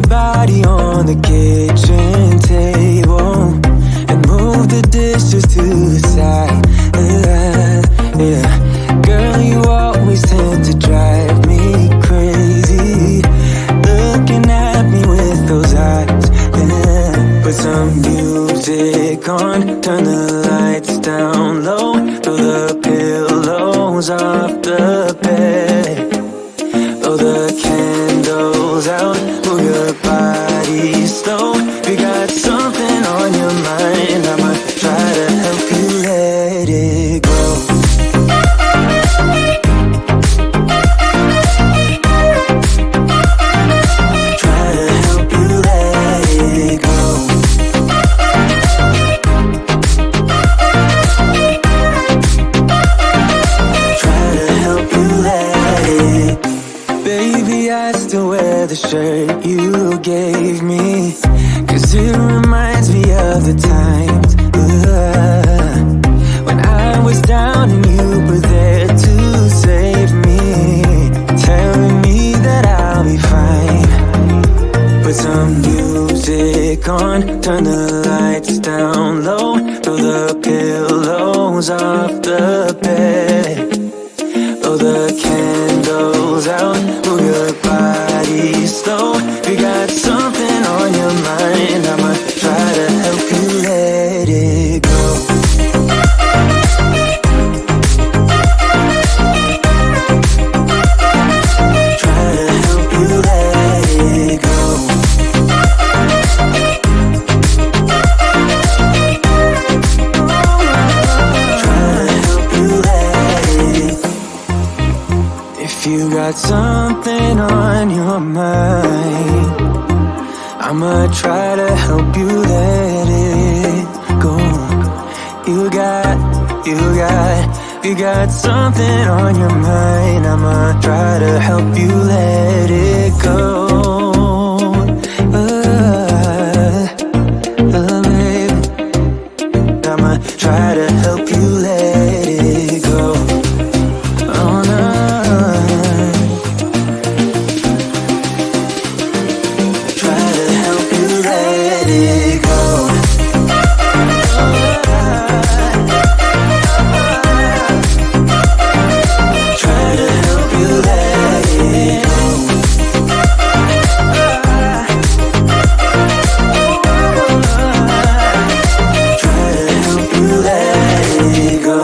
your body on the kitchen table and move the dishes to the side. Yeah. Girl, you always tend to drive me crazy, looking at me with those eyes. Yeah. Put some music on, turn the lights down low, throw the pillows off the bed, blow the candles out, move your body slow. You got something on your mind, I'ma try to help you let it go. Try to help you let it go. Try to help you let it. Baby, I still wear the shirt you gave me, 'cause it reminds me of the times when I was down and you were there to save me, telling me that I'll be fine. Put some music on, turn the lights down low, throw the pillows off the bed, blow the candles out, move your body slow. You got something on your mind, I'ma try to help you let it go. Try to help you let it go. Try to help you let it. If you got something on your mind, I'ma try to help you let it go. You got something on your mind, I'ma try to help you let it go. Baby, I'ma try to help you let it go. Oh no. Try to help you let it go. Try to help you let it go. Try to help you let it go.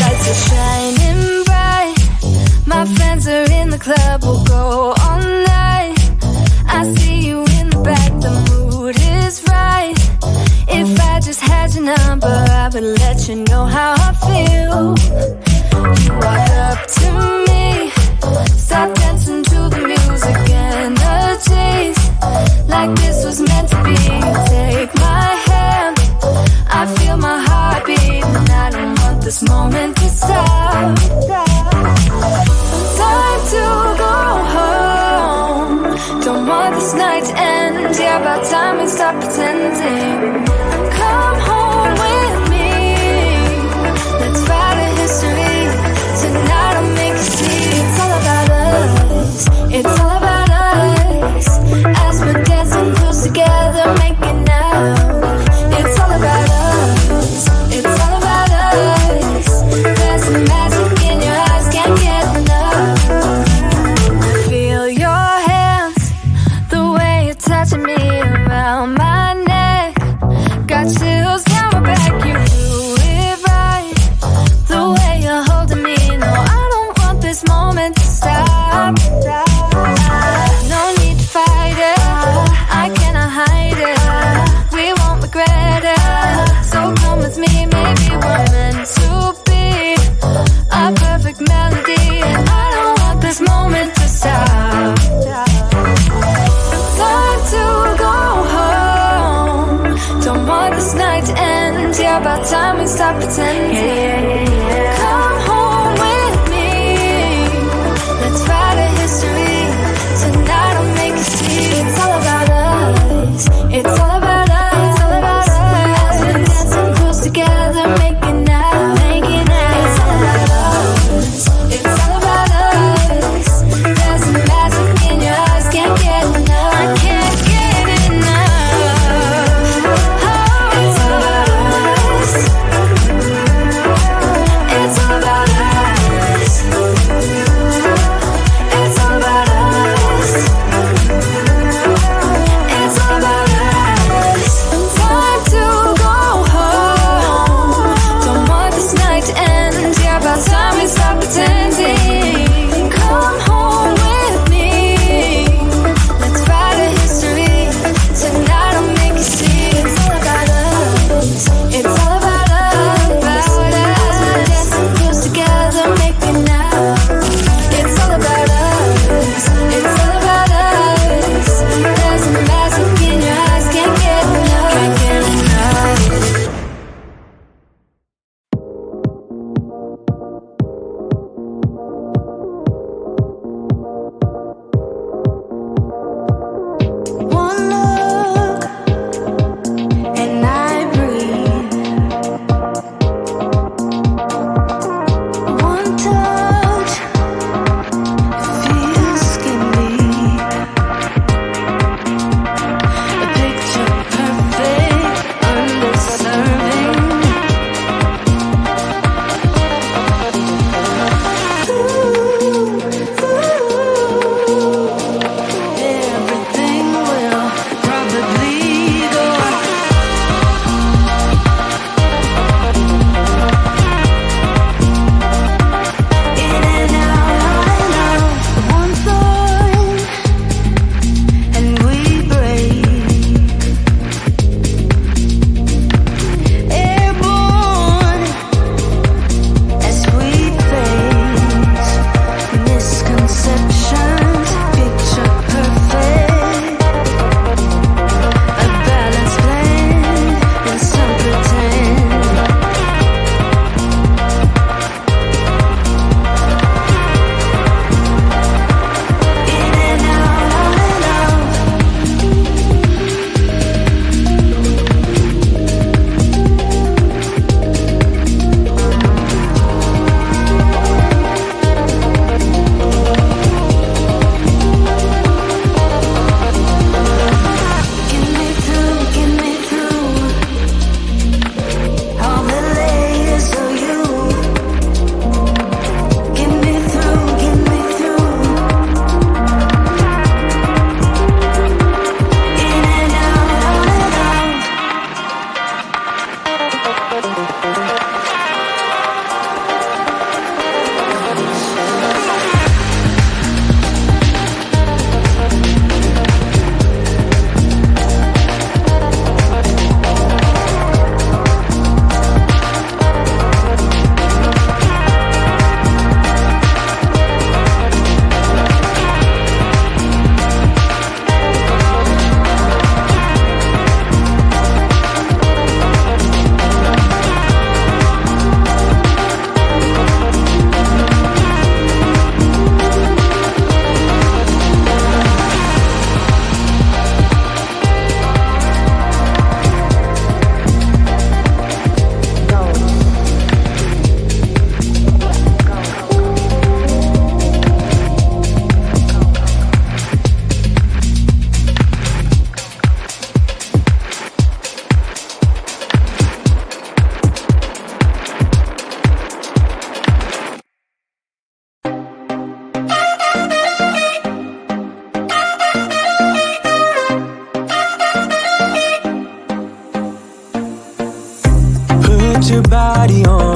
Lights are shining bright. My friends are in the club, we'll go all night. I see you in the back, the mood is right. If I just had your number, I would let you know how I feel. You walk up to me, start dancing to the music, energies like this was meant to be. Take my hand, I feel my heart beat, and I don't want this moment to stop. Time to go home, don't want this night to end. Yeah, about time we stop pretending. Come home with me, let's write a history. Tonight I'll make you see it's all about us. It's all about us. As we're dancing close together, making out. It's all about us. It's all about us. There's some magic in your eyes, can't get enough. Feel your hands, the way you're touching me around my neck. Got chills down my back, you do it right. The way you're holding me, no, I don't want this moment to stop. No need to fight it, I cannot hide it. We won't regret it, so come with me, maybe we're meant to be. A perfect melody, and I don't want this moment to stop. Time to go home, don't want this night to end. Yeah, about time we stop pretending. Come home with me, let's write a history.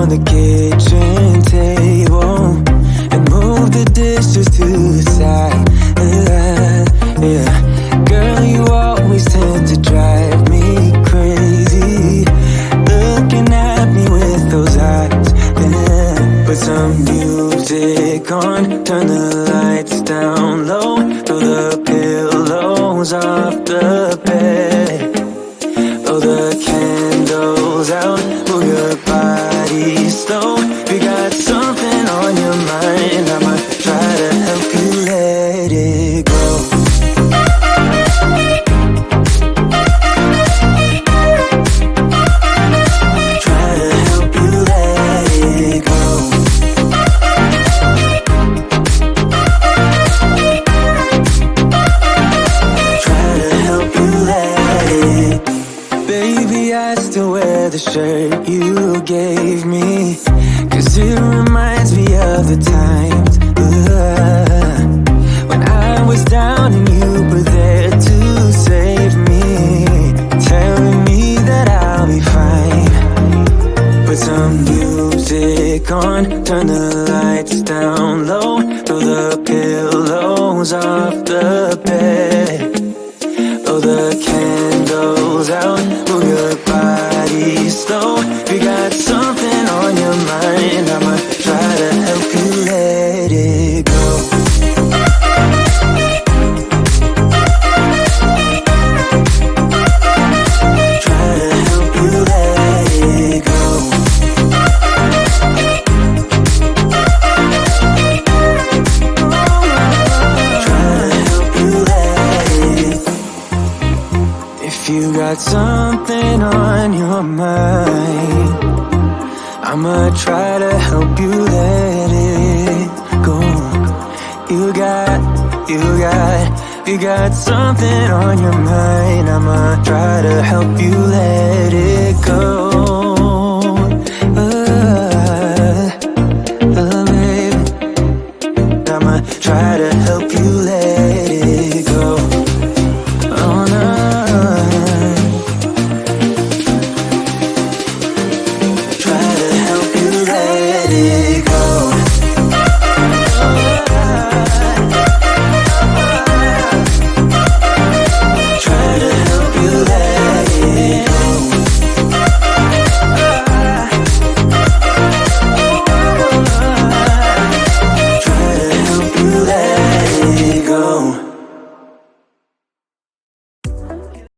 on the kitchen table and move the dishes to the side. Yeah. Girl, you always tend to drive me crazy, looking at me with those eyes. Yeah. Put some music on, turn the lights down low, throw the pillows off the bed, blow the candles out, move your body slow. You got something on your mind, I'ma try to help you let it go. The shirt you gave me, 'cause it reminds me of the times when I was down and you were there to save me, telling me that I'll be fine. Put some music on, turn the lights down low, throw the pillows off the bed, blow the candles out, move your body slow. You got something on your mind, I'ma try to help you let it go. Try to help you let it go. If you got something on your mind, I'ma try to help you let it go. You got something on your mind, I'ma try to help you let it go.